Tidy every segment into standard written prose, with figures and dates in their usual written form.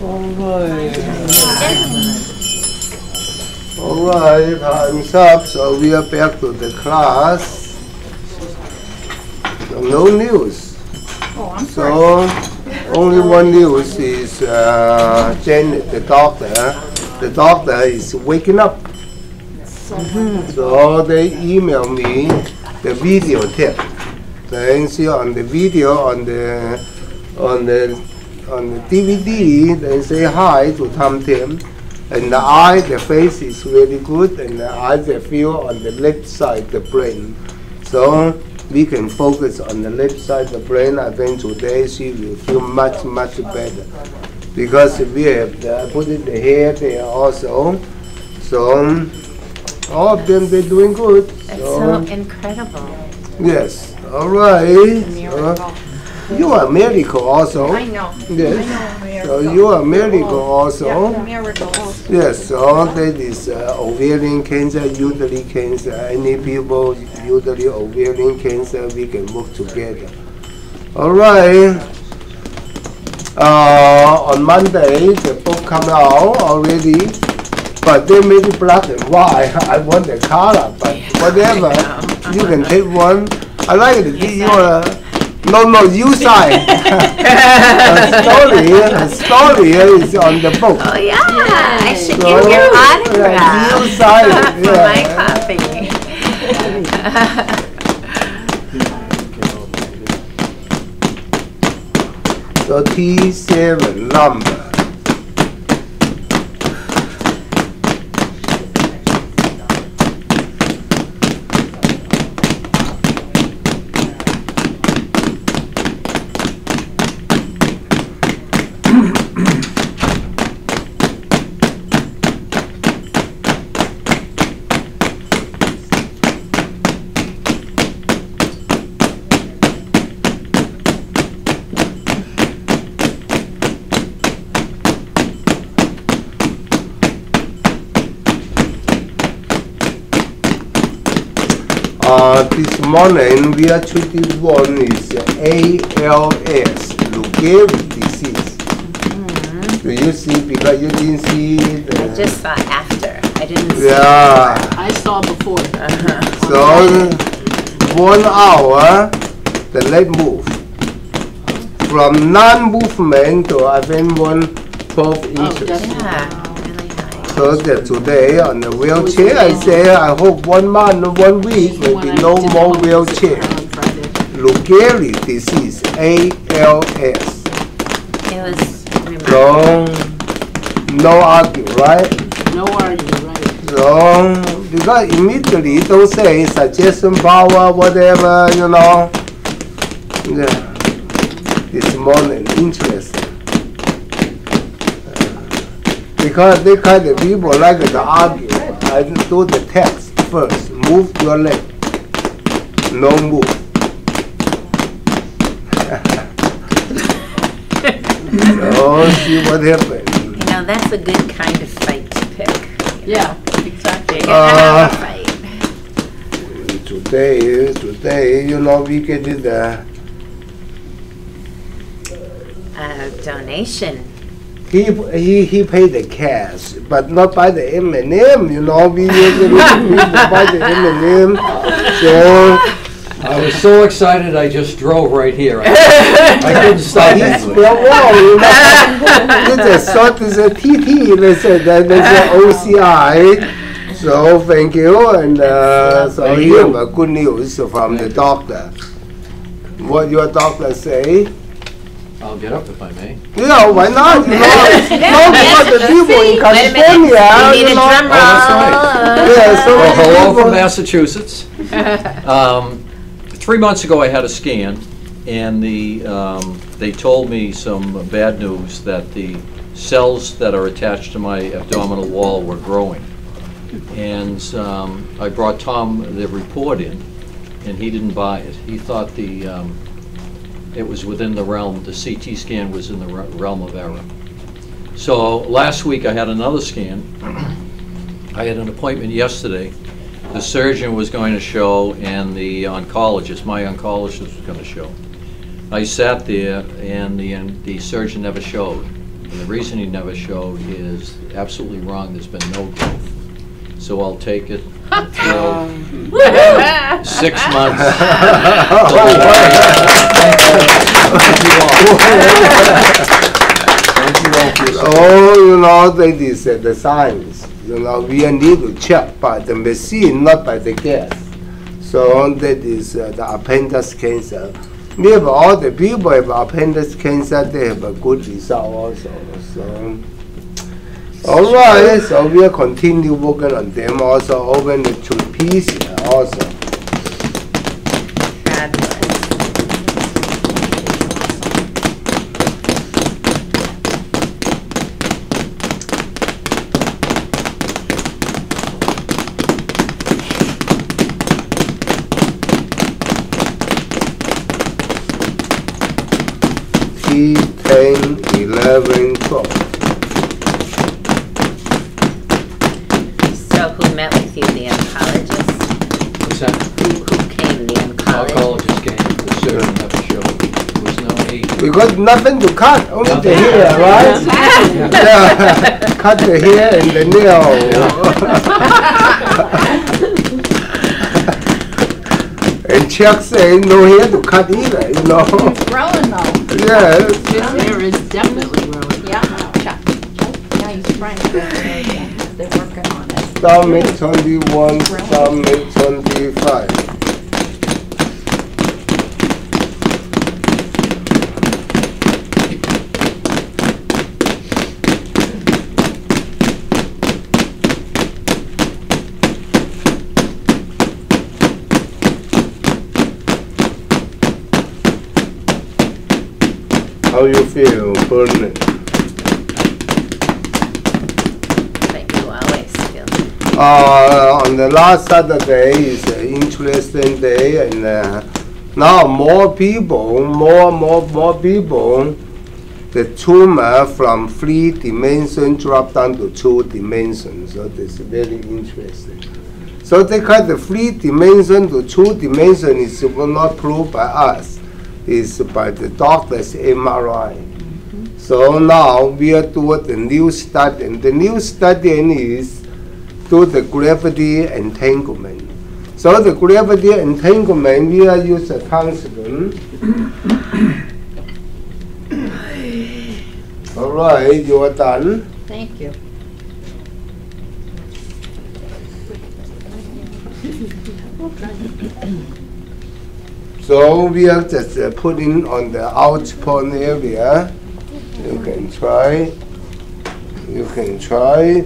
Alright. Alright, time's up, so we are back to the class. So no news. Oh, I'm so only one news is Janet, the doctor. The doctor is waking up. So they email me the video tip. Then see on the video on the DVD, they say hi to Tom Tim. And the face is really good, and the eyes they feel on the left side, the brain. So we can focus on the left side, the brain. I think today she will feel much, much better. Because we have put in the hair there also. So all of them, they're doing good. That's so incredible. Yes, all right. You are medical also. I know. Yes. I know, So you are medical also. Yeah, miracles. Yes, so that is ovarian cancer, uterine cancer. Any people, usually ovarian cancer, we can work together. All right. On Monday, the book come out already, but they made it black and white. I want the color, but whatever. You can take one. I like it. No, you sign. A story is on the book. Oh yeah, I should give your autograph. You sign it. For my copy. So T7 number. This morning we are treating one is ALS, Lou Gehrig disease. Do you see? Because you didn't see the... I just saw after. I didn't see I saw before. So 1 hour, the leg move. From non-movement to I think 12 inches. Yeah, really nice. So that today on the wheelchair, I say I hope 1 month, 1 week, maybe no more wheelchair. Lou Gehrig disease, ALS. It was So no argue, right? No arguing, right? So because immediately don't say suggestion power, whatever, you know. Yeah. This morning, interesting. Because they kind of people like to argue. I do the text first. Move your leg. No move. So see what happens. You know, that's a good kind of fight to pick. Yeah, exactly. You're gonna have a fight. Today, you know, we get the donation. he paid the cash, but not by the M&M. You know, we usually buy the M&M. So I was so excited I just drove right here. I couldn't stop he anyway. spelled wrong. You know, it's a sort is a TT. They said that there's an OCI. So thank you, and so Thank here you. are good news from the doctor. What your doctor say? I'll get up if I may. Yeah, why not? You know, because the people in Wait a minute. California, We need you a know. drum roll. that's Yeah, so Well, hello people- from Massachusetts. 3 months ago I had a scan, and they told me some bad news that the cells that are attached to my abdominal wall were growing. And I brought Tom the report in, and he didn't buy it. He thought it was within the realm, the CT scan was in the realm of error. So last week I had another scan. I had an appointment yesterday. The surgeon was going to show, and the oncologist, my oncologist, was going to show. I sat there, and the surgeon never showed. And the reason he never showed is absolutely wrong. There's been no growth. So I'll take it until 6 months. Oh, that is the science. We need to check by the machine, not by the gas. So that is the appendix cancer. We have all the people have appendix cancer, they have a good result also. So, all right, so we'll continue working on them also, open the trapezium also. T10, 11, 12. So who met with you, the oncologist? What's that? Who came, the oncologist? Oncologist came. The surgeon never showed. There was no age. We got nothing to cut, only the Nothing. hair, right? Yeah. Cut the hair and the nail. And Chuck say no hair to cut either, It's growing though. Yeah. His hair is definitely growing. Yeah, Chuck. Yeah, he's trying to they're working on it. Stomach 21, stomach 25. How you feel, burning? But you always feel. On the last Saturday is an interesting day, and now more people, the tumor from 3 dimensions drop down to 2 dimensions. So this is very interesting. So they cut the 3 dimension to 2 dimension is not proved by us. Is by the doctor's MRI. So now we are doing the new study, and the new study is do the gravity entanglement. So the gravity entanglement, we are use a tungsten. All right, you are done. Thank you. So we are just putting on the output area. You can try. You can try.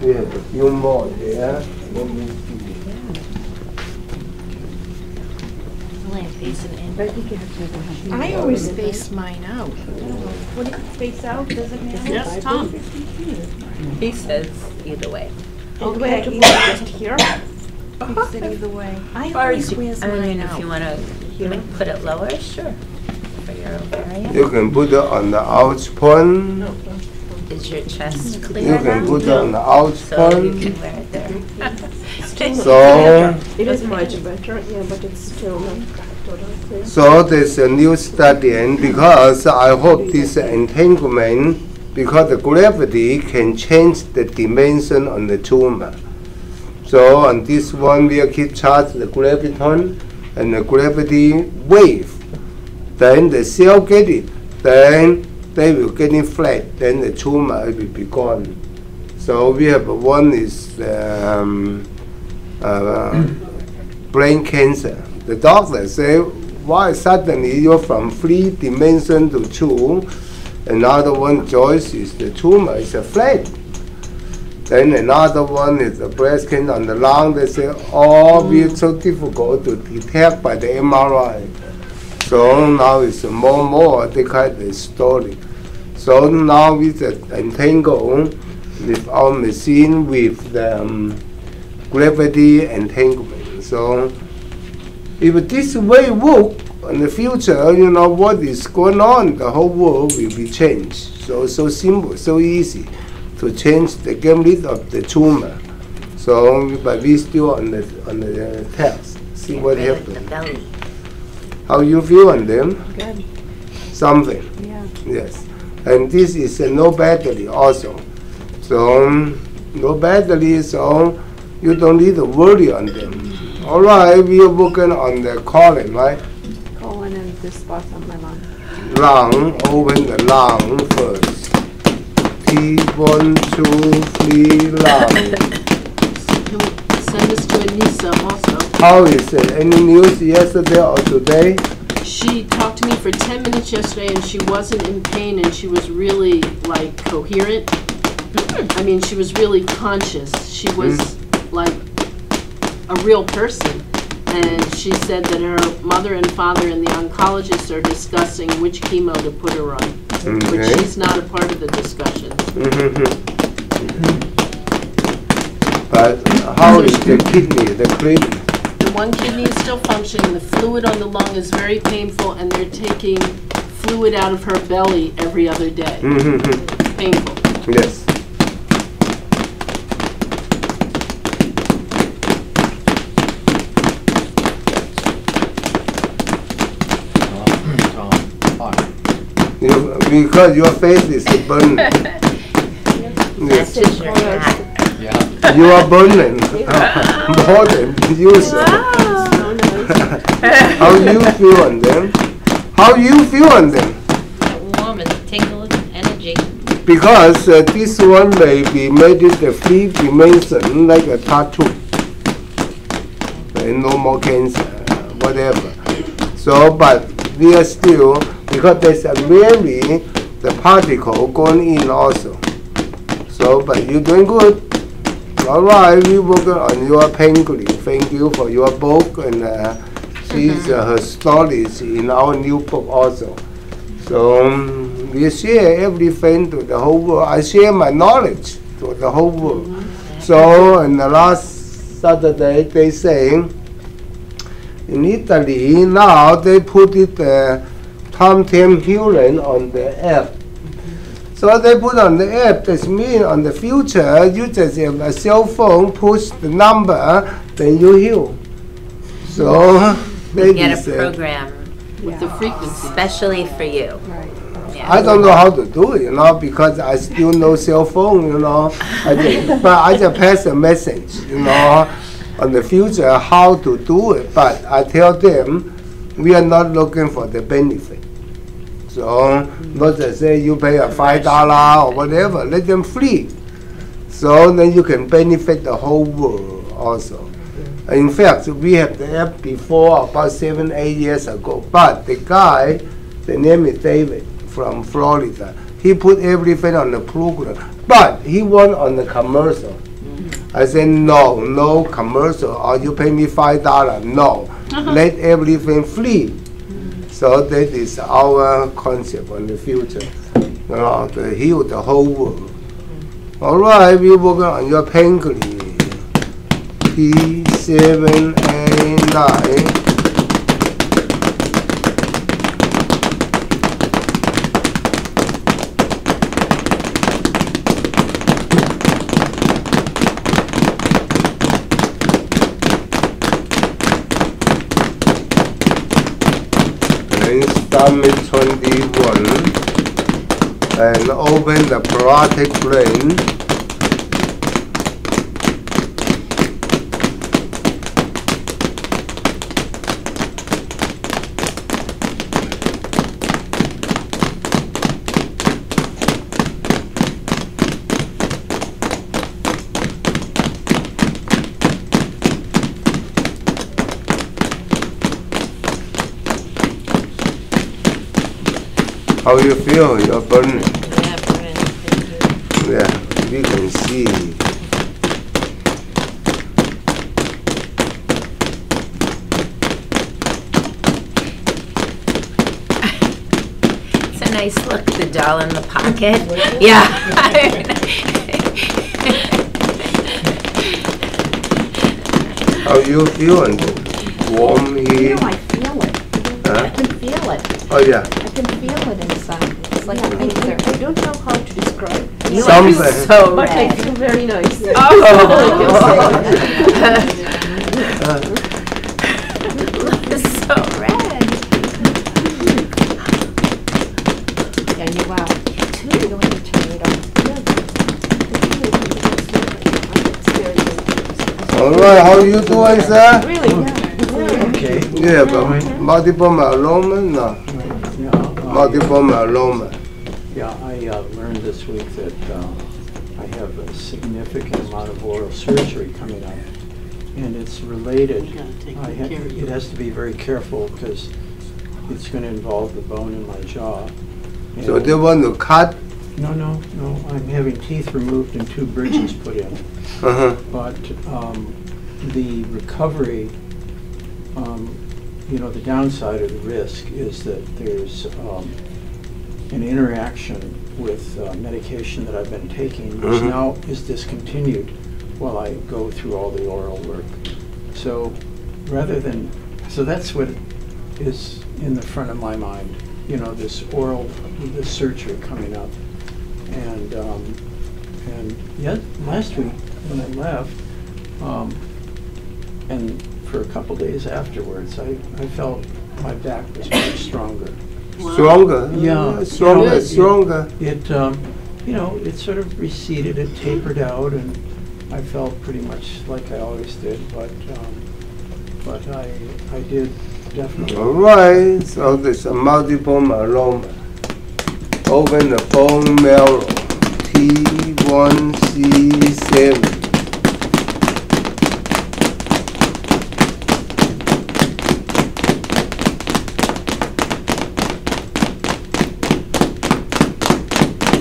We have a few more there. Let me see. I always space mine out. What do you space out? Does it matter? Yes, Tom. He says either way. Okay, either just here. He said either way. I always squeeze I mine mean, if out. you want to put it lower, sure. For your ovarian. You can put it on the output. Is your chest clear You can now? put it on the So you output. can wear it there. So, It is much better, yeah, but it's still not totally clear. so there's a new study, and because I hope this entanglement, because the gravity can change the dimension on the tumor. So on this one, we'll keep charge the graviton and the gravity wave. Then the cell get it. Then they will get it flat. Then the tumor will be gone. So we have one is brain cancer. The doctor say, why suddenly you're from 3 dimension to 2? Another one choice is the tumor is a flat. Then another one is the breast cancer on the lung. They say, oh, it's so difficult to detect by the MRI. So now it's more they kind of story. So now we just entangle with our machine with the gravity entanglement. So if this way work in the future, what is going on, the whole world will be changed. So simple, so easy to change the gamut of the tumor. So, but we still on the test, see what Right with the happens. belly. How you feel on them? Good, Something, yeah. yes. And this is no battery also. So no battery, so you don't need to worry on them. All right, we are working on the colon, right? Colon and this spot on my lung. Lung, open the lung first. T1, 2, 3, lung. Send this to Anissa also. How is it? Any news yesterday or today? She talked to me for 10 minutes yesterday and she wasn't in pain and she was really like coherent. I mean, she was really conscious. She was like a real person. And she said that her mother and father and the oncologist are discussing which chemo to put her on. But she's not a part of the discussions. But how is the kidney, the kidney? The one kidney is still functioning. The fluid on the lung is very painful and they're taking fluid out of her belly every other day. Painful. Yes. Because your face is burning. Yes. You are burning more than usual. How you feel on them? How you feel on them? Warm and tingle and energy. Because this one may be made it a free dimension like a tattoo. And no more cancer, whatever. So, but we are still, because there's a really the particle going in also. So, but you're doing good. All right, we're working on your penguin. Thank you for your book, and she's her stories in our new book also. So we share everything to the whole world. I share my knowledge to the whole world. So in the last Saturday, they saying in Italy now they put it Tom Tim Healing on the app. So they put on the app, that means on the future, you just have a cell phone, push the number, then you heal. So You get a program With the frequency. especially for you. Right. Yeah. I don't know how to do it, because I still no cell phone, but I just pass a message, on the future how to do it. But I tell them, we are not looking for the benefit. So, not just say you pay a $5 or whatever, let them free. So then you can benefit the whole world also. In fact, we have the app before about 7-8 years ago, but the guy, the name is David from Florida, he put everything on the program, but he went on the commercial. I said, no commercial, or you pay me $5, no, let everything free. So that is our concept on the future, to heal the whole world. All right, we're working on your pancreas. T7A9. Stomach 21 and open the parotid brain. How you feel? You're burning. Yeah, burning. Thank you. Yeah, we can see. It's a nice look, the doll in the pocket. Yeah. How you feeling? Warm here? No, I feel it. I can feel it. Oh yeah. I can feel it inside. It's like a laser. I don't know how to describe. You Something. are so But I red. feel very nice. Oh. So red. Yeah, you wow. You don't have to tear it off. All right, how you doing, sir? Really? Okay. Yeah, but multiple myeloma, no. Yeah, Multiple myeloma. yeah, I learned this week that I have a significant amount of oral surgery coming up, and it's related. You gotta take I good care of it has to be very careful because it's going to involve the bone in my jaw. So And- they want to cut. No, I'm having teeth removed and 2 bridges put in. Uh-huh. But the recovery, the downside of the risk is that there's an interaction with medication that I've been taking, which Mhm. now is discontinued while I go through all the oral work. So so that's what is in the front of my mind, this surgery coming up. And yet, last week when I left, and for a couple days afterwards, I felt my back was much stronger. Wow. Stronger. Yeah. Stronger, Good. stronger. It, it sort of receded, it tapered out, and I felt pretty much like I always did, but I did definitely. All right, so there's a multiple myeloma. Open the bone marrow, T1C7.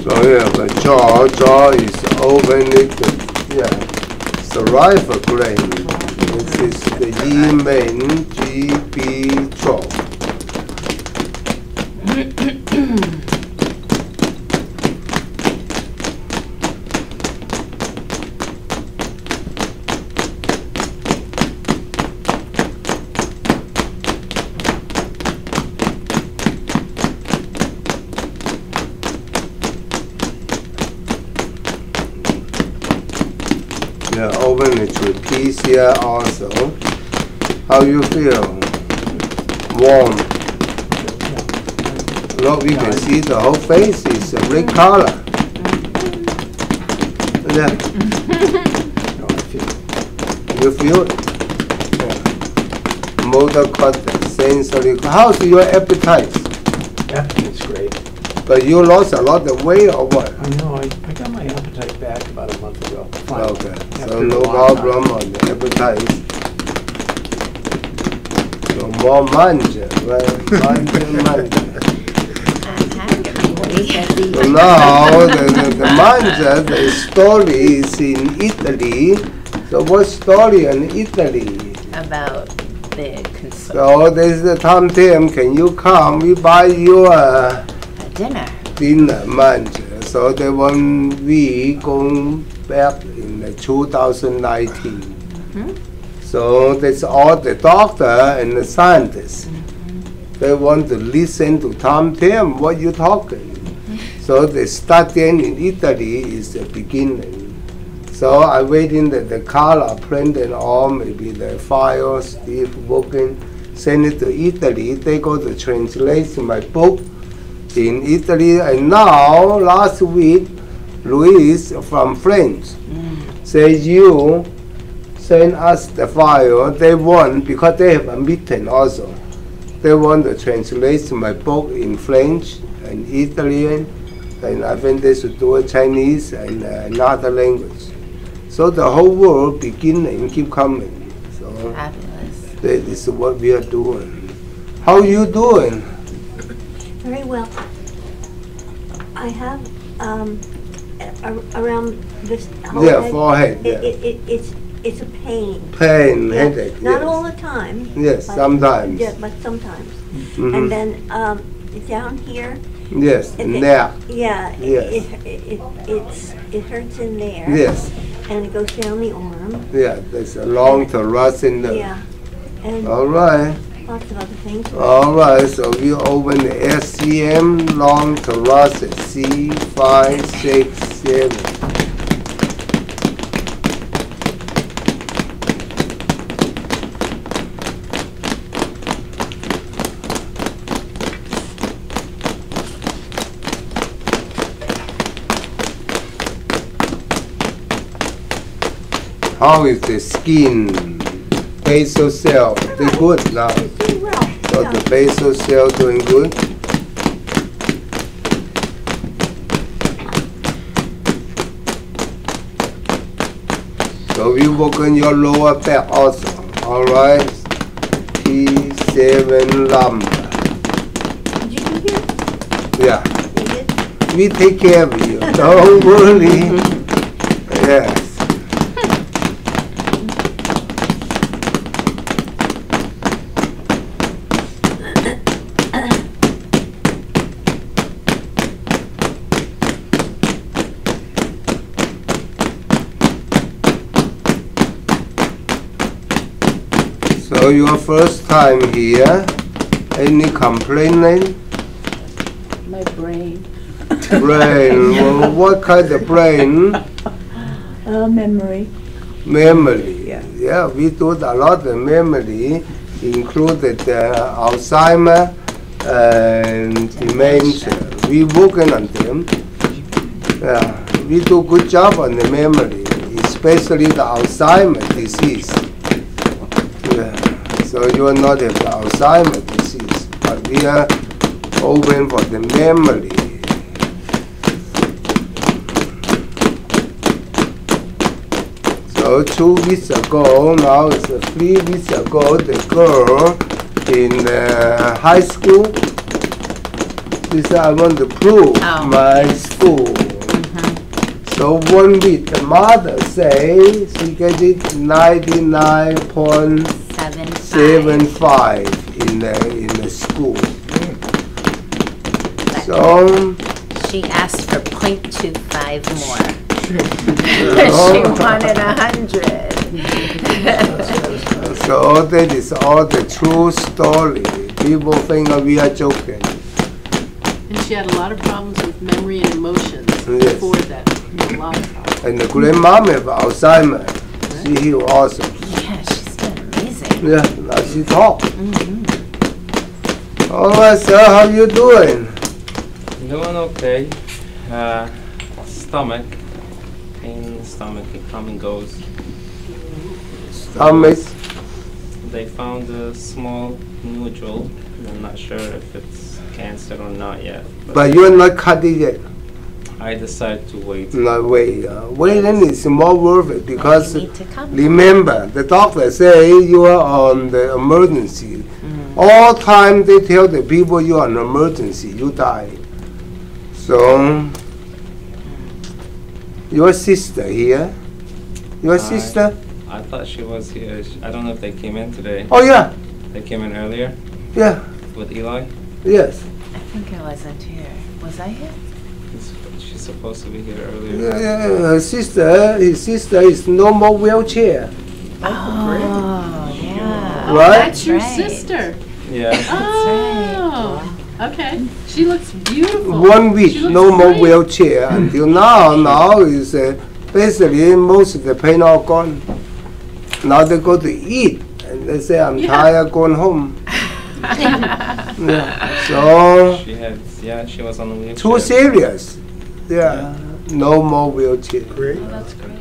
So yeah, the jaw is open, saliva gland. This is the E-main GB12. Yeah, open it to PCR also. How you feel? Warm. Look, we can see the whole face is a red color. Yeah, No, I feel you feel it? Yeah. Motor contact, sensory. How's your appetite? it's great. But you lost a lot of weight or what? I know, I got my appetite back about a month ago. finally, Okay, after so a no long problem on the appetite. So more manja, right? Manja. So now the manja, the story is in Italy. So what story in Italy? About the consumer So there's the Tom Tim, can you come? We buy you a dinner. dinner manja. So the one we going back in 2019. So that's all the doctor and the scientists. They want to listen to Tom Tim, what you talking. So the studying in Italy is the beginning. So I waiting that the color printed all, maybe the file still working, send it to Italy. They go to translate my book in Italy. And now, last week, Louise from France says you send us the file. They want, because they have a meeting also, they want to translate my book in French and Italian, and I think they should do it Chinese and another language. So the whole world begin and keep coming. So Fabulous. that is what we are doing. How you doing? Very well. I have around this whole Yeah, head, forehead. Yeah. it's a pain. Pain, Yeah. headache. Not yes. all the time. Yes, but- sometimes. Yeah, but sometimes. Mhm. And then down here. Yes, it- neck. Yeah. Yes. It hurts in there. Yes, And it goes down the arm. yeah. There's a long thoracic nerve. Yeah. And All right. lots of other things. All right, so we open the SCM long thoracic C567. How is the skin? Basal cell, they good now. Doing well. So Yeah. the basal cell doing good. So we work on your lower back also. All right. T7 lumbar. Did you do here? Yeah. You did? We take care of you. Don't worry. Yes. So your first time here, any complaining? My brain. Brain, well, what kind of brain? Memory. Memory. Yeah. Yeah, we do a lot of memory, included Alzheimer and dementia. We working on them. Yeah, we do good job on the memory, especially the Alzheimer disease. Yeah. So you will not have the Alzheimer disease, but we are open for the memory. So 2 weeks ago, now it's 3 weeks ago, the girl in high school, she said, I want to prove my school. So 1 week, the mother say she get it 99.75 in the school. So She asked for 0.25 more. She Oh. wanted 100. So that is all the true story. People think we are joking. And she had a lot of problems with memory and emotions Yes. before that. A lot of problems. And the grandmom have Alzheimer. She heal also. Yeah, she's doing amazing. Yeah, now she talk. All right, sir, how you doing? Doing okay. Stomach. Pain in the stomach, it come and goes. Stomach. They found a small nodule. I'm not sure if it's cancer or not yet. But you're not cut it yet. I decided to wait. No, wait. Waiting is more worth it because You need to come. remember, the doctor say you are on the emergency. All time they tell the people you are on emergency, you die. So, your sister here, your sister? I thought she was here. I don't know if they came in today. Oh yeah, They came in earlier yeah, with Eli. yes. I think I wasn't here. Was I here? She's supposed to be here earlier. Yeah, his sister is no more wheelchair, Oh, yeah. right? That's your right. sister. Yeah. Oh, okay. She looks beautiful. 1 week, She looks no more great. wheelchair until now. Now is basically most of the pain all gone. Now they go to eat and they say, I'm Yeah. tired going home. Yeah. So, She was on the wheelchair. too serious. Yeah, no more wheelchair. Great. Oh, that's great.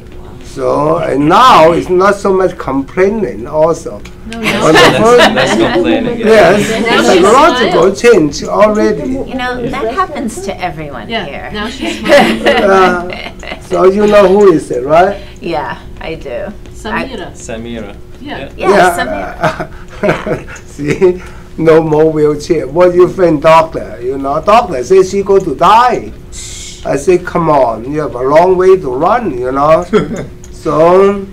So, and now it's not so much complaining also. No, On no. the first- That's complaining. Yes, Now she's psychological change already. You know, that happens to everyone Yeah, here. now she's smiling. So you know who is it, right? Yeah, I do. Samira. Samira. Yeah. Yeah, Samira. See, no more wheelchair. What do you think, doctor? You know, doctor says she going to die. I say, come on, you have a long way to run, you know. So,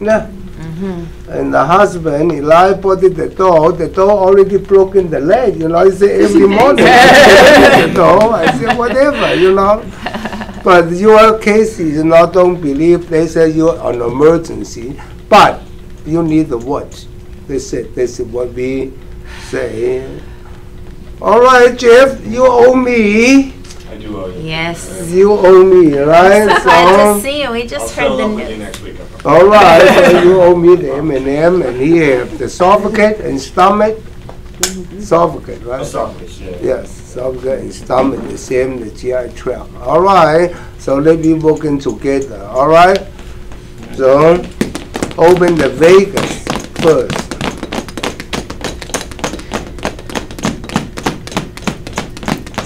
yeah. And the husband, Eli, put it the door already broken the leg, you know. He said, every morning, the door. I said, whatever, you know. But your case is, you know, don't believe they say you're on emergency, but you need the watch. They said, this is what we say. All right, Jeff, you owe me. I do owe you. Yes. You owe me, right? So glad to see you. We I'll just heard settle the up with you news. next week. I promise. All right, so you owe me the M&M, and he have the esophagus and stomach. Esophagus, right? Esophagus, yeah. Yes, esophagus and stomach, the same, the GI tract. All right, so let me working together, all right? So, open the Vegas first.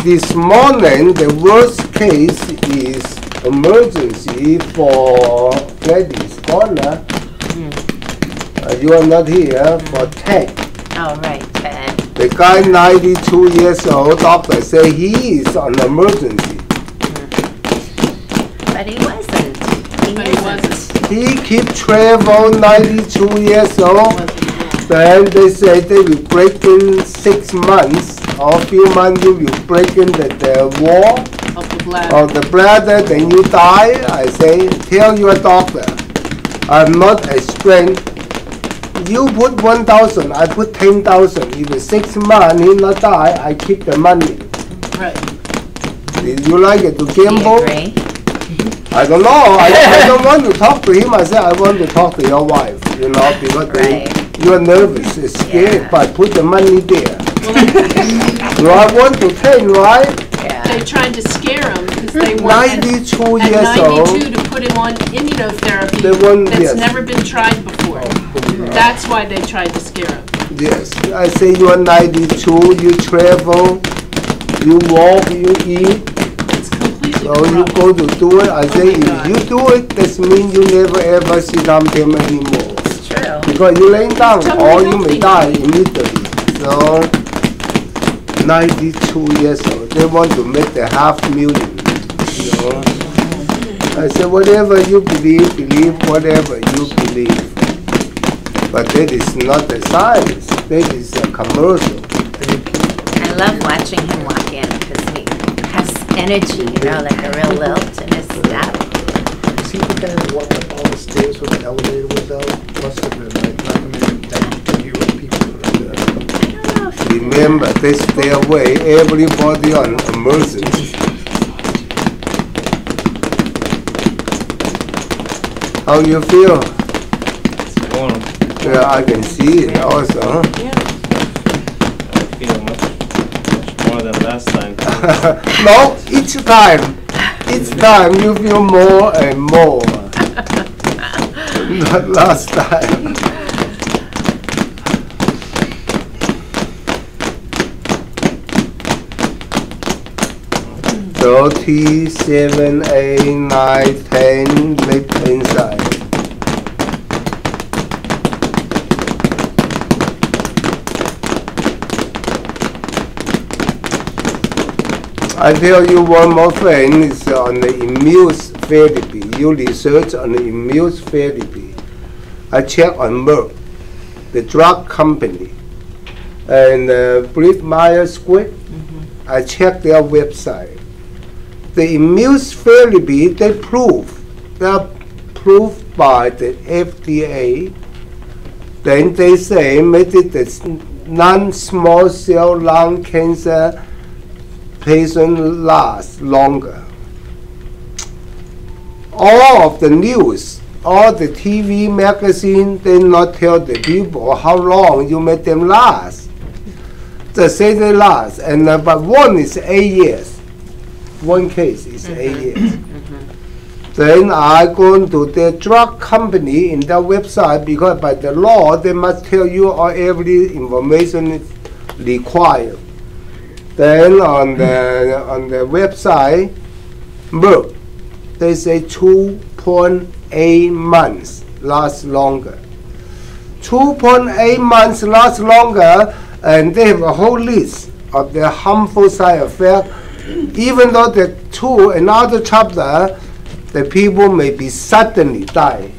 This morning, the worst case is emergency for Freddy's Corner. You are not here for Ted. Oh, right, Ted. The guy, 92 years old, doctor say he is on emergency. But he wasn't. But he wasn't. He keep travel, 92 years old. Then they say they will break in 6 months or a few months. You will break in the wall Of the bladder. of the bladder, then you die. I say, tell your doctor, I'm not a strength. You put 1,000, I put 10,000. If it's 6 months, he not die, I keep the money. Right. Did you like it to Do you gamble? agree? I don't know. I don't want to talk to him. I said, I want to talk to your wife, you know, because you are nervous, it's scared, Yeah. but put the money there. So I want to take, right? Yeah. They tried to scare him because they wanted 92 at years 92 old. to put him on immunotherapy They want- that's yes. never been tried before. That's why they tried to scare him. Yes, I say you are 92, you travel, you walk, you eat, It's completely so you corrupt. go to do it. I say, my if God. you do it, that means you never ever sit down them anymore. It's true. Because you laying down, Totally or you may healthy. die immediately. So, 92 years old, they want to make the 500,000, you know. I said, whatever you believe, believe whatever you believe. But that is not the science, that is a commercial. I love watching him walk in because he has energy, you know, like a real lilt in his step. Is he the guy that walked up all the stairs with the elevator without? Must have been like recommended that hero people. I don't know if Remember, they stay away, everybody on emergency. How you feel? It's warm. Yeah, I can see it also. Huh? I feel much more than last time. No, each time you feel more and more. Not last time. So T, 7, 8, 9, 10, left inside. I tell you one more thing, it's on the immune therapy. You research on the immune therapy. I check on Merck, the drug company, and Bristol Myers Squibb. I check their website. The immune therapy, they are approved by the FDA. Then they say maybe the non-small cell lung cancer patient last longer. All of the news, all the TV magazine, they not tell the people how long you make them last. They say they last, and but one is 8 years. One case is 8 years. Then I go to the drug company in their website because by the law they must tell you all every information is required. Then on the website, Merck, they say 2.8 months last longer. 2.8 months last longer, and they have a whole list of the harmful side effects. Even though the another chapter, the people may be suddenly die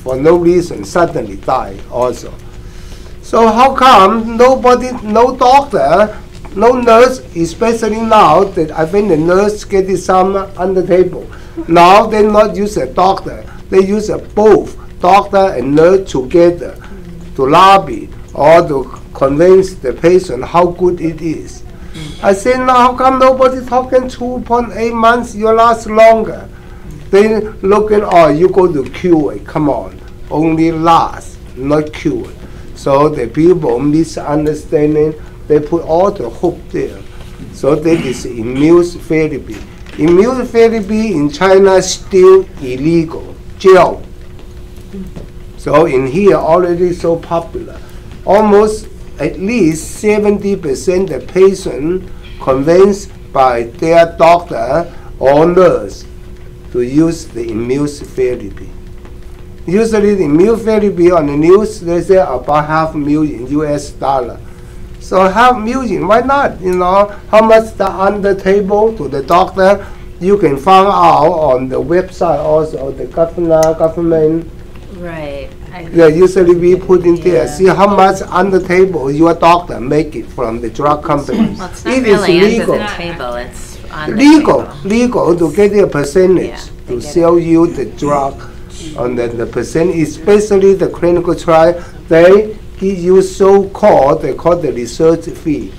for no reason, suddenly die also. So how come nobody, no doctor, no nurse, especially now that I think the nurse getting some on the table. Now they not use a doctor, they use both doctor and nurse together to lobby or to convince the patient how good it is. I say, now how come nobody talking 2.8 months, you last longer? They looking, oh, you go to cure it, come on, only last, not cure. So the people misunderstanding, they put all the hope there. So that is immune therapy. Immune therapy in China is still illegal, jail. So in here already so popular. Almost at least 70% the patient convinced by their doctor or nurse to use the immunotherapy. Usually the immunotherapy on the news, they say about $500,000 US. So $500,000, why not? You know, how much the on the table to the doctor, you can find out on the website also, the government. Right. They usually we put in there, Yeah. see how much on the table your doctor make it from the drug company. Well, it's not It is really legal. under the table, it's on the Legal, table. legal to get a percentage Yeah, they to get sell you the drug on the percent, especially the clinical trial. They give you so-called, they call the research fee.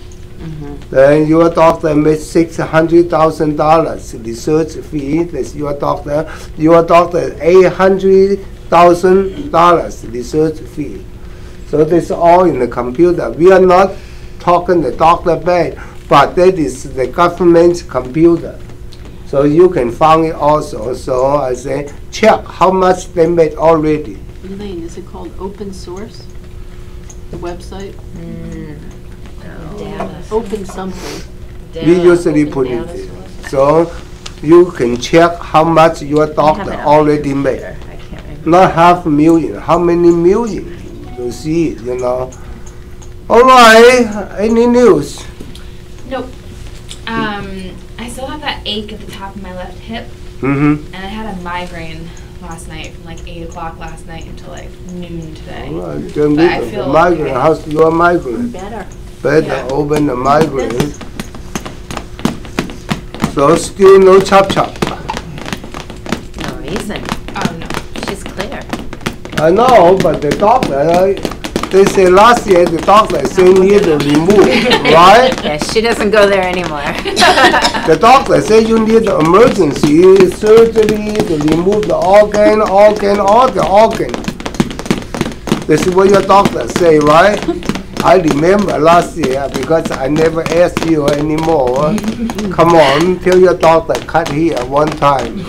Then your doctor makes $600,000 research fee. That's your doctor. Your doctor $800,000 research fee. So this all in the computer. We are not talking the doctor bad, but that is the government's computer. So you can find it also. So I say, check how much they made already. Elaine, is it called open source? The website? Open something. We usually put it there. So you can check how much your doctor already made. I can't remember. Not $500,000, how many million to see it, you know. All right, any news? Nope. I still have that ache at the top of my left hip, Mm-hmm. and I had a migraine last night from like 8 o'clock last night until like noon today. All right, then But I the feel migraine, okay. how's your migraine? Better. Better Yeah. open the migraine. So still no chop. No reason. Oh no. She's clear. I know, but the doctor, they say last year the doctor said need to remove, right? Yeah, she doesn't go there anymore. The doctor said you need emergency surgery to remove the organ, all the organ. This is what your doctor say, right? I remember last year because I never asked you anymore. Come on, tell your doctor cut here one time.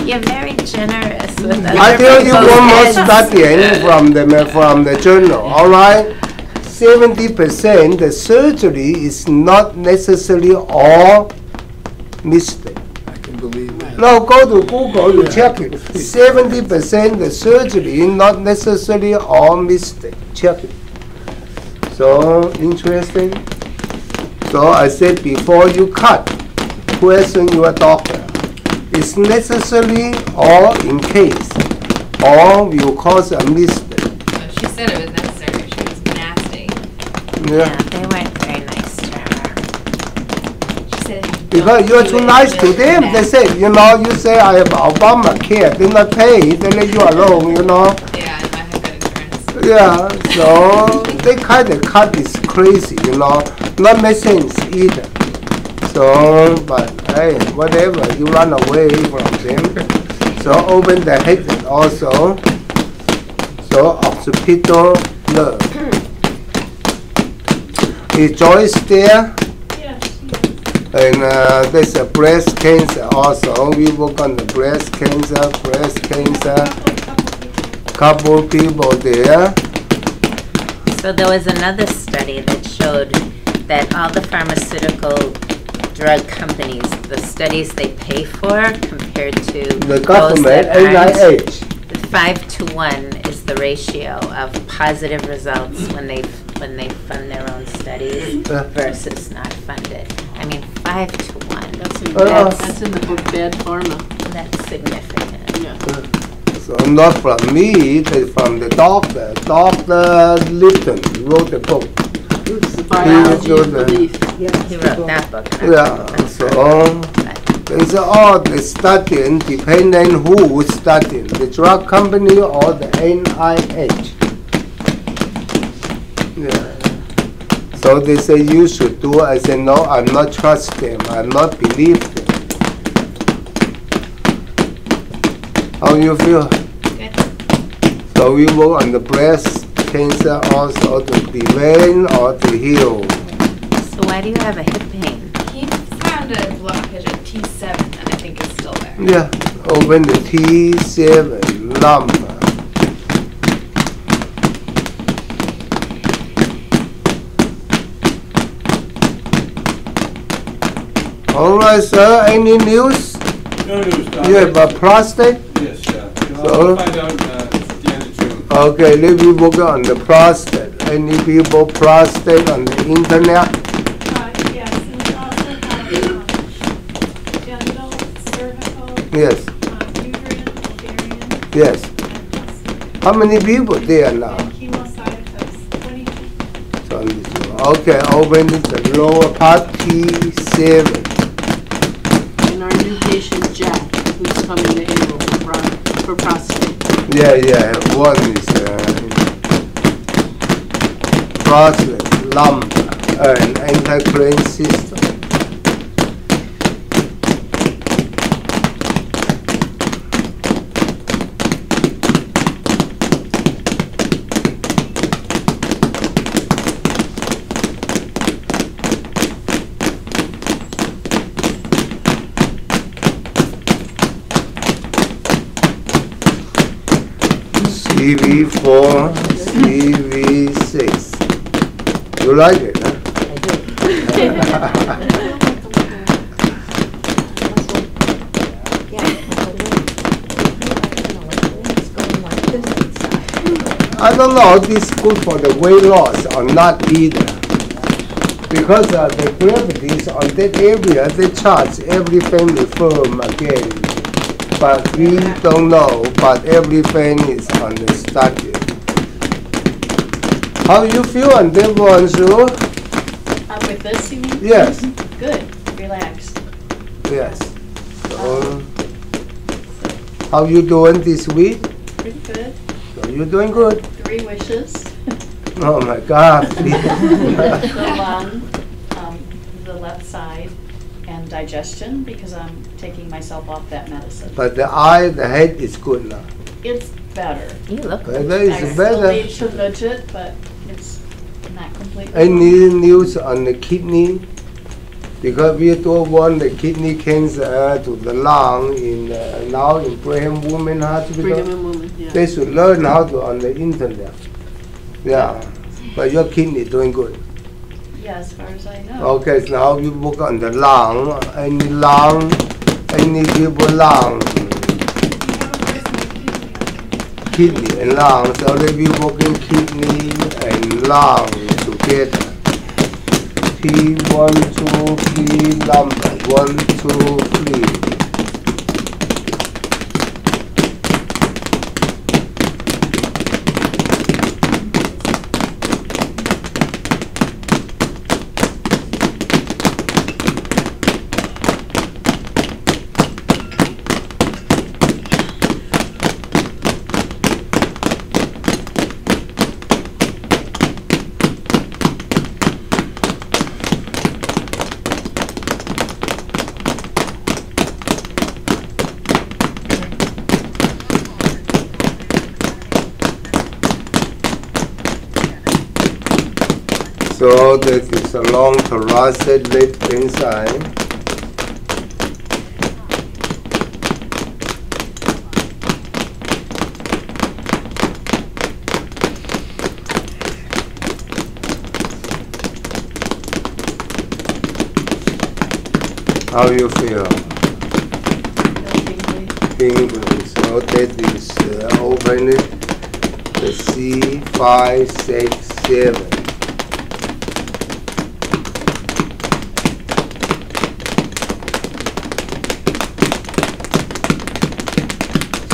You're very generous with us. I tell you one more study from the journal, all right? 70% the surgery is not necessarily all mistake. I can believe that. No, go to Google, you check it. 70% the surgery not necessarily all mistake. Check it. So interesting. So I said before you cut, question your doctor. It's necessary or in case, or will cause a mistake. She said it was necessary. She was nasty. Yeah, they weren't very nice to her. She said. Because you're too nice to them. They say, you know, you say I have Obamacare, they not pay, they let you alone, you know. Yeah, I have good insurance. Yeah, so they kind of cut is crazy, you know, not make sense either. So, but hey, whatever, you run away from them. So open the head also. So occipital nerve. Is Joyce there? And there's a breast cancer also. We work on the breast cancer. Couple people there. So there was another study that showed that all the pharmaceutical drug companies, the studies they pay for compared to The those government, that aren't, NIH. 5-to-1 is the ratio of positive results when they fund their own studies versus not funded. I mean, 5-to-1. That's in the book Bad Pharma. That's significant. Yeah. So not from me, it's from the doctor. Dr. Lipton wrote the book. It's the biology of belief. He wrote that book. Yeah, so it's all the studying, depending who is studying, the drug company or the NIH. Yeah. So they say you should do. I say no, I'm not trust them. I'm not believe them. How you feel? Good. So we work on the breast cancer also to prevent or to heal. So why do you have a hip pain? Keep found a blockage at T7 that I think is still there. Yeah, open the T7 lumbar. All right, sir. Any news? No news, Doctor. You have a prostate? Yes, So- I'll find out at the end of June. Okay, let me work on the prostate. Any people prostate on the internet? Yes, and we also have genital, cervical, Yes, uterine, ovarian, yes. and prostate. How many people there now? And chemocytosis, 22. So on this one. Okay, open the lower part T7. And our new patient Jack, who's coming to April for prostate. Yeah, one is prostate, lumbar, and endocrine system. CV4, CV6. You like it, huh? I don't know if this is good for the weight loss or not either. Because the gravities on that area, they charge every family firm again. But we don't know, but everything is on the study. How you feel on that one, Sue? With this, you mean? Yes, Good, relaxed. yes. So, how you doing this week? Pretty good. So you doing good? 3 wishes. Oh my God. The lung, the left side, and digestion, because I'm taking myself off that medicine. But the eye, the head is good now. It's better. You look Better I is still better. need to nudge it, but it's not completely. Any news on the kidney? Because we don't want the kidney cancer to the lung in now in Brigham Women Hospital. Brigham and Women, yeah. They should learn how to on the internet. Yeah, but your kidney doing good. Yeah, as far as I know. Okay, so now you work on the lung. Any people lung, kidney and lung. So they be working kidney and lung together. T1, 2, 3, lumbar. 1, 2, 3. So that is a long thoracic left inside. How you feel? Tingly. So that is open it. The C5, 6, 7.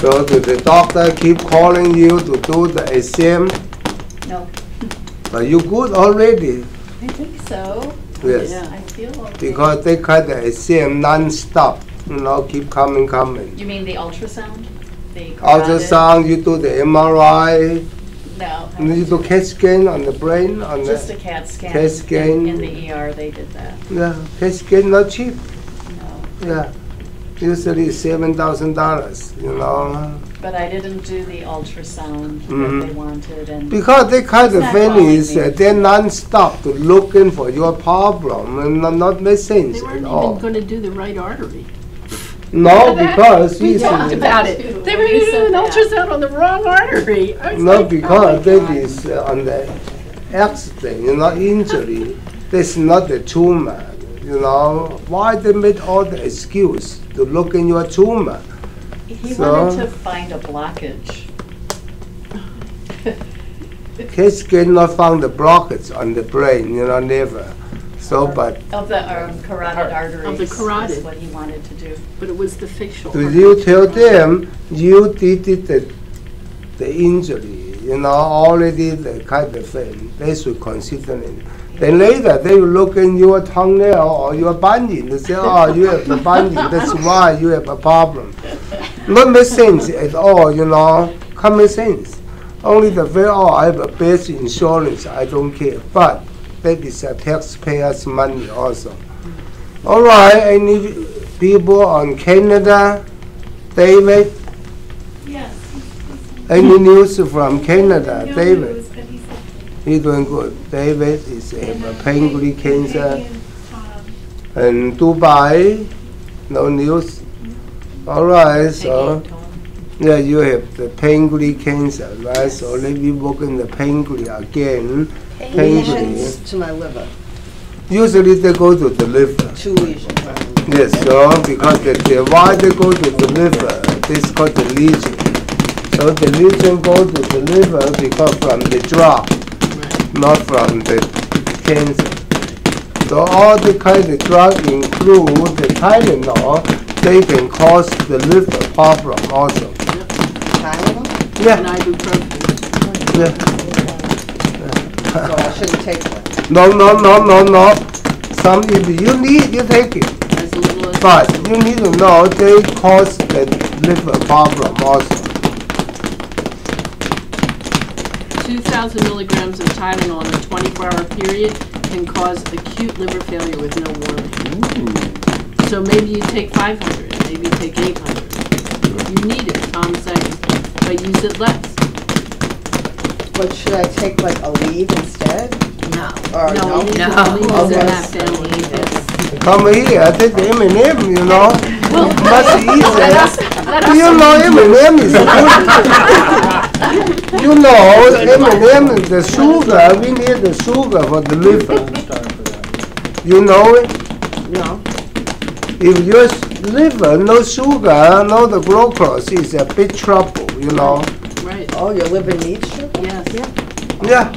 So did the doctor keep calling you to do the exam? No, But you good already? I think so. Yes. Yeah. I feel okay. Because they cut the exam non-stop, keep coming. You mean the ultrasound? The carotid? Ultrasound, you do the MRI, No. I you do CAT scan on the brain, on Just a the, CAT scan. CAT scan. In the ER, they did that. yeah, CAT scan not cheap, No. yeah. Usually $7,000, But I didn't do the ultrasound Mhm. that they wanted, and Because they kind It's of not thing calling is me. they're non-stop to looking for your problem and not make sense They at weren't all. even gonna do the right artery. No, because We you talked see, about it. They were You gonna do said an that. ultrasound on the wrong artery. I was no, like, because oh my that God. is on the accident, injury. That's not the tumor. Why they made all the excuse to look in your tumor? he So- wanted to find a blockage. Kids cannot find the blockage on the brain, never. So, but Of the carotid arteries. Of the carotid. Is what he wanted to do. But it was the facial. do artery. you tell them you did it the injury, already the kind of thing, they should consider it. Then later they will look in your toenail or your bunion and say, oh, you have the bunion, that's why you have a problem. Not make sense at all, common sense. Only the very, I have a best insurance, I don't care. But that is a taxpayer's money also. All right, any people on Canada? David? Yes. Any news from Canada? No David? news, but he said He's doing good. David is have a pancreas cancer. and, And Dubai, no news. All right, so yeah, you have the pancreas cancer, right? So let me work in the pancreas again. Pancreas. Lesions to my liver, Usually they go to the liver. 2 lesions. Yes, so because why they go to the liver? This is called the lesion. So the lesion go to the liver because from the drug, not from the cancer. So all the kind of drug include the Tylenol, they can cause the liver problem also. Tylenol? And Yeah, ibuprofen. yeah. So I shouldn't take one. No. Some if you need, you take it. As little as But possible. you need to know they cause the liver problem also. 2,000 milligrams of Tylenol in a 24-hour period can cause acute liver failure with no warning. So maybe you take 500, maybe you take 800. You need it, Tom's saying, but use it less. But should I take like a leave instead? No. Or No, no? leave No. is in Okay. that family. Come here, take the M&M, much easier. Let us M&M is good. M&M is the sugar, we need the sugar for the liver. You know it? No. If your liver, no sugar, no the glucose, is a big trouble, Right, Oh, your liver needs sugar? yes. Yeah.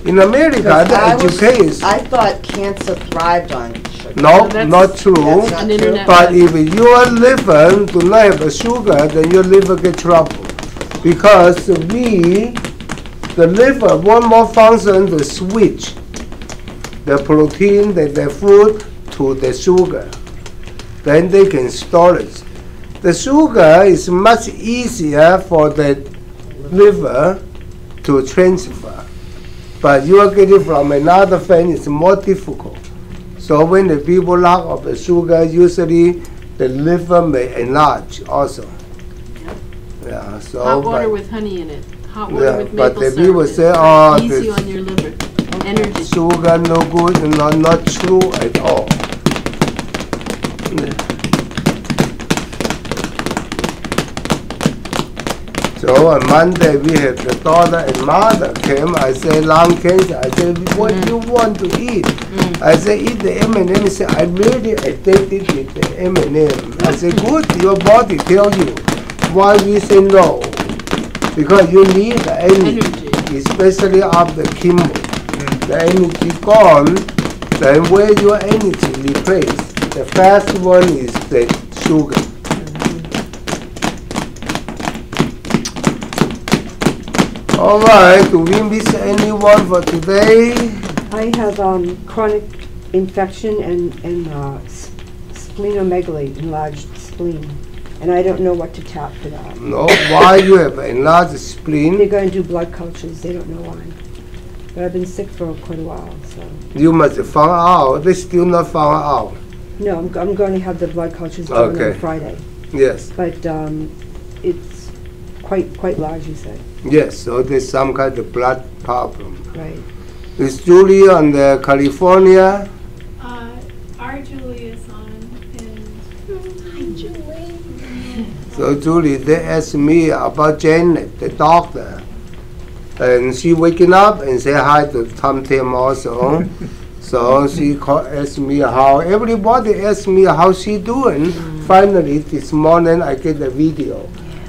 In America, the education, I thought cancer thrived on sugar. no, that's- not true. That's not An true. internet But myth. if your liver do not have a sugar, then your liver get trouble. Because the liver, one more function to switch the protein, the food, to the sugar. Then they can store it. The sugar is much easier for the liver to transfer. But you are getting from another thing, it's more difficult. So when the people lack of the sugar, usually the liver may enlarge also. Yeah, so Hot water but with honey in it. Hot water Yeah, with but maple the syrup. people It's say, very oh, easy this- on your liver. Energy. sugar no good, not true at all. So on Monday we have the daughter and mother came. I say lung cancer. I say what do you want to eat? I say eat the M&M. He say I really addicted with the M&M. I say good. Your body tell you. Why we say no? Because you need the energy, especially after chemo. The energy gone. Then where your energy replaced? The first one is the sugar. All right, do we miss anyone for today? I have chronic infection and splenomegaly, enlarged spleen, and I don't know what to tap for that. No, why you have enlarged They're spleen? going to do blood cultures. They don't know why. But I've been sick for quite a while, so. You must have found out. They still not found out. No, I'm going to have the blood cultures done Okay. on Friday. Yes. But it's quite large, you said. Yes, so there's some kind of blood problem. Right. Is Julie on the California? Our Julie is on, and hi Julie. So Julie, they asked me about Janet, the doctor. And she waking up and say hi to Tom Tim also. So she asked me how, everybody asked me how she doing. Finally, this morning I get the video.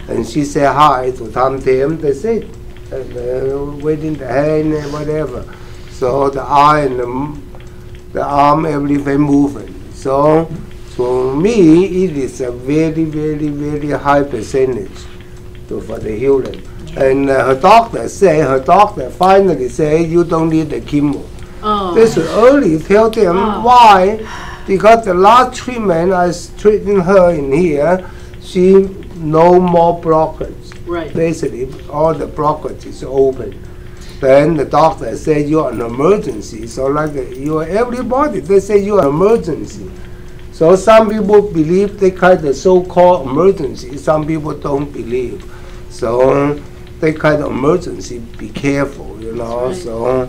And she said hi to Tom Tim. That's it. And, waving the hand and whatever. So the eye and the arm, everything moving. So for me, it is a very, very, very high percentage for the healing. And her doctor finally say, you don't need the chemo. Oh. They should early tell them why. Because the last treatment I was treating her in here, she no more blockage. Right. Basically, all the blockage is open. Then the doctor said you're an emergency. So like you, everybody, they say you're an emergency. So some people believe they kind of so-called emergency. Some people don't believe. So they kind of emergency. Be careful, you know. Right. So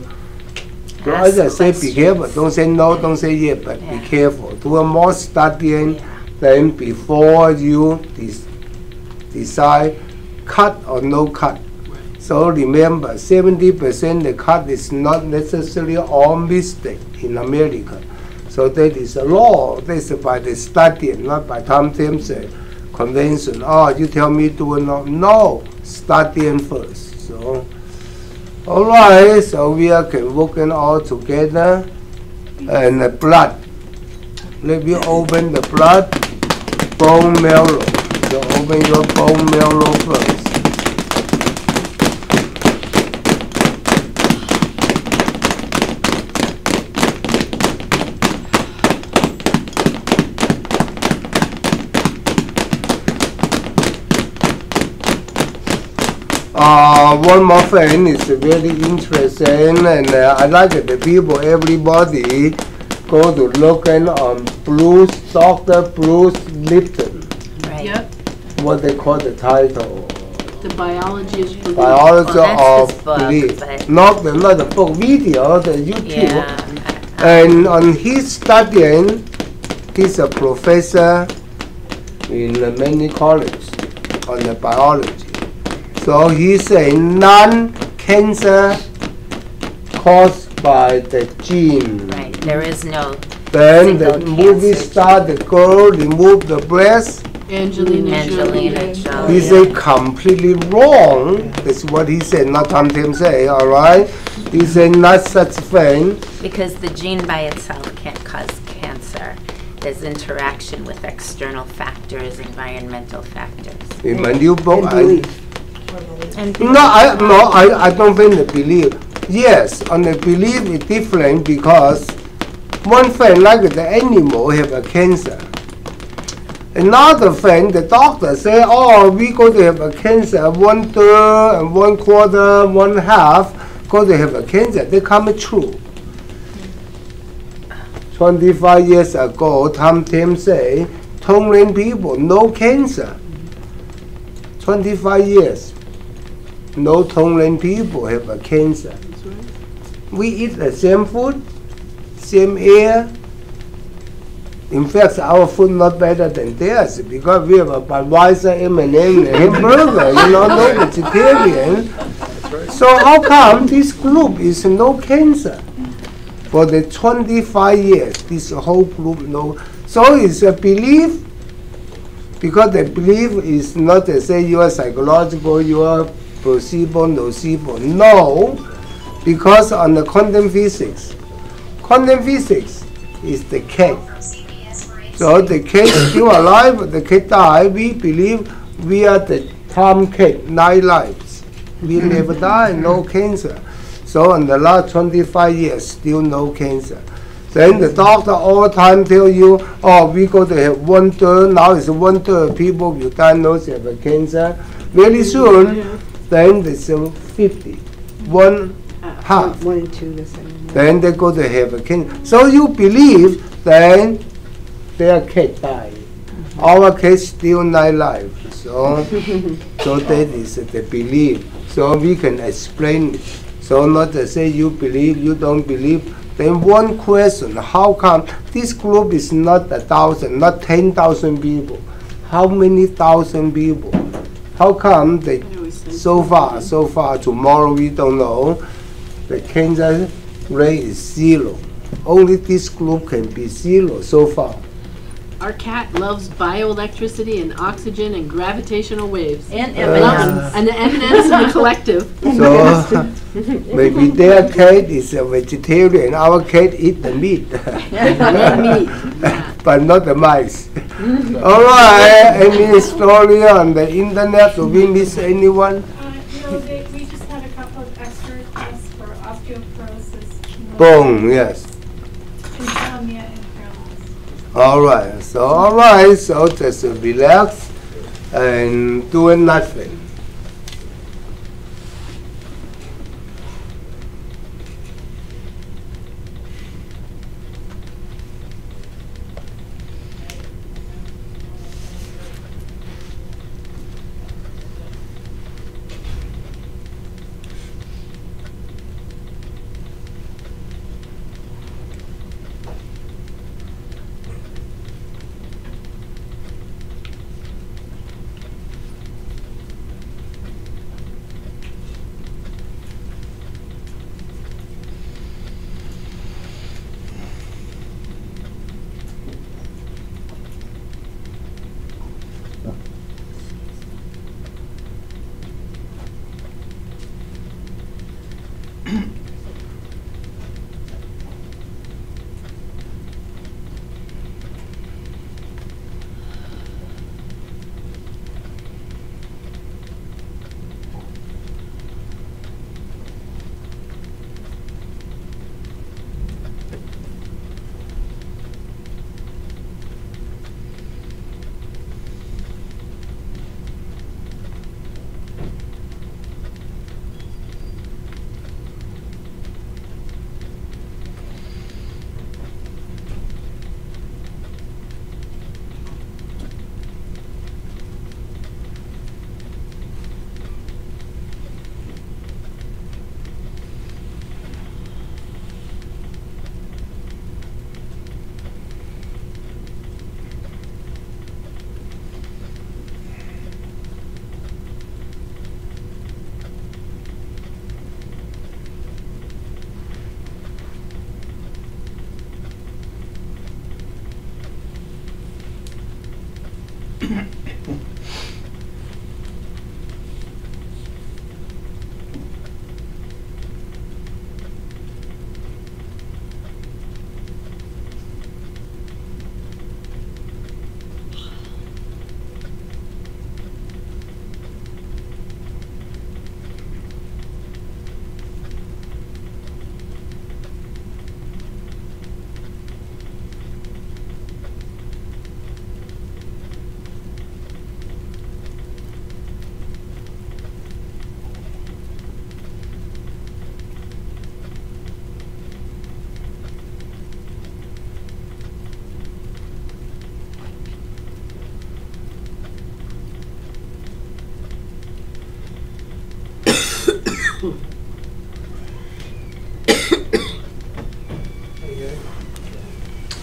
as I say, be careful. Don't say no. Don't say yeah, but be careful. Do a more studying. Then before you decide cut or no cut. So remember, 70% the cut is not necessarily all mistake in America. So that is a law. That's by the study, not by Tom Tim's convention. Oh, you tell me to not. No, studying first. So, all right. So we are working all together, and the blood. Let me open the blood, bone marrow. So open your bone marrow first. One more thing is very interesting, and I like the people, everybody go to looking on Dr. Bruce Lipton. Right. Yep. What they call the title? The biology is belief. Biology that's his of book, Belief. but- Not the book, video, the YouTube. Yeah. And on his studying, he's a professor in many colleges on the biology. So he say non-cancer caused by the gene. Right. There is no Then the single movie cancer star, the girl remove the breast. Angelina Jolie. Jolie. He say completely wrong. That's what he said, not Tom Tim say, all right? He said not such thing. Because the gene by itself can't cause cancer. There's interaction with external factors, environmental factors. In my new book, And I don't think the belief. Yes, on the belief is different because one thing like the animal have a cancer. Another thing, the doctor say, oh, we going to have a cancer, 1/3 and 1/4, 1/2 going to have a cancer. They come true. 25 years ago, Tom Tim say, Tongren people, no cancer. 25 years, no Tongren people have a cancer. We eat the same food, same air. In fact, our food not better than theirs because we have a Budweiser, M&M, and hamburger, you know, no vegetarian. So how come this group is no cancer? For the 25 years, this whole group no. So it's a belief, because the belief is not to say you are psychological, you are placebo, nocebo. No, because on the quantum physics is the cat. So the cat is still alive, the cat died. We believe we are the Tom cat, 9 lives. We never die, no cancer. So in the last 25 years, still no cancer. Then the doctor all the time tell you, oh, we going to have 1/3, now it's 1/3 people you diagnose have a cancer. Very soon, then it's 50, 1/2. 1 and 2 the same. Then they go to have a cancer. So you believe, then their cat died. Our cat still 9 lives. So, so that is the belief. So we can explain it. So not to say you believe, you don't believe. Then one question, how come this group is not 1,000, not 10,000 people? How many thousand people? How come they so far, tomorrow we don't know. The cancer rate is 0. Only this group can be 0 so far. Our cat loves bioelectricity and oxygen and gravitational waves. And M&Ms. And the M&Ms in the collective. So maybe their cat is a vegetarian, our cat eat the meat. But not the mice. All right, any story on the internet? Do we miss anyone? No, we just had a couple of extra tests for osteoporosis. Boom, yes. Insomnia and paralysis. All right, so just relax and doing nothing.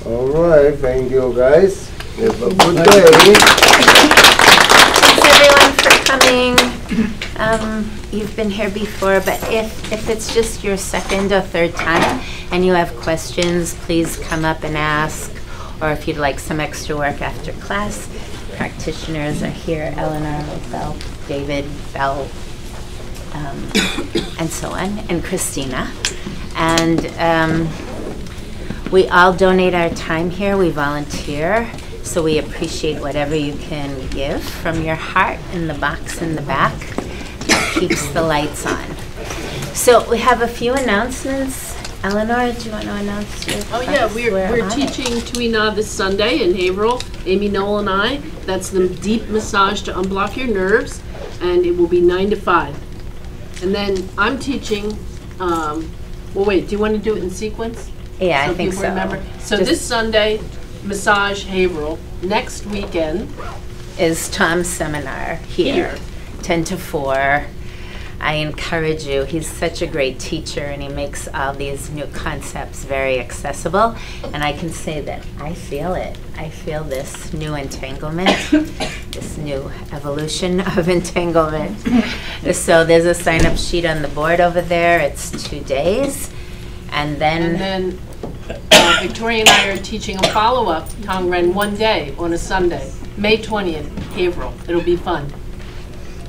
All right, thank you guys. Have a good day. Thanks everyone for coming. You've been here before, but if it's just your second or third time and you have questions, please come up and ask. Or if you'd like some extra work after class, practitioners are here, Eleanor, Bell, David, Bell, and so on, and Christina. And we all donate our time here, we volunteer, so we appreciate whatever you can give from your heart in the box in the back that keeps the lights on. So we have a few announcements. Eleanor, do you want to announce your Oh yeah, class? we're teaching Tuina this Sunday in Haverhill, Amy Noel and I. That's the deep massage to unblock your nerves, and it will be 9 to 5. And then I'm teaching, well wait, do you want to do it in sequence? Yeah, So I think people so. remember. So Just- this Sunday, massage Haverhill. Next weekend, is Tom's seminar here, 10 to 4. I encourage you. He's such a great teacher, and he makes all these new concepts very accessible. And I can say that I feel it. I feel this new entanglement, this new evolution of entanglement. So there's a sign-up sheet on the board over there. It's 2 days. And then Victoria and I are teaching a follow-up Tongren one day on a Sunday, May 20th, Haverhill. It'll be fun.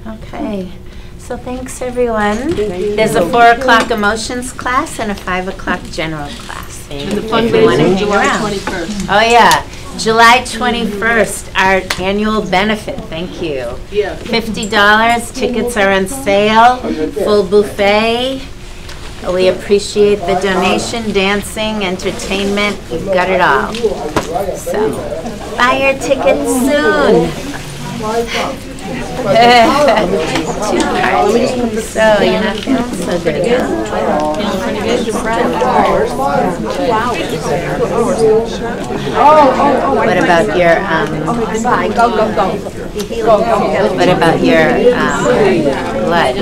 Okay. So thanks, everyone. There's a 4 o'clock emotions class and a 5 o'clock general class. And the If you wanna fundraiser hang July around. 21st. Oh, yeah. July 21st, our annual benefit. Thank you. Yeah. $50. Tickets are on sale. Full buffet. We appreciate the donation, dancing, entertainment. We've got it all. So, buy your tickets soon. 2 parties. So you're not feeling so good, huh? Feeling pretty good? What about your what about your blood?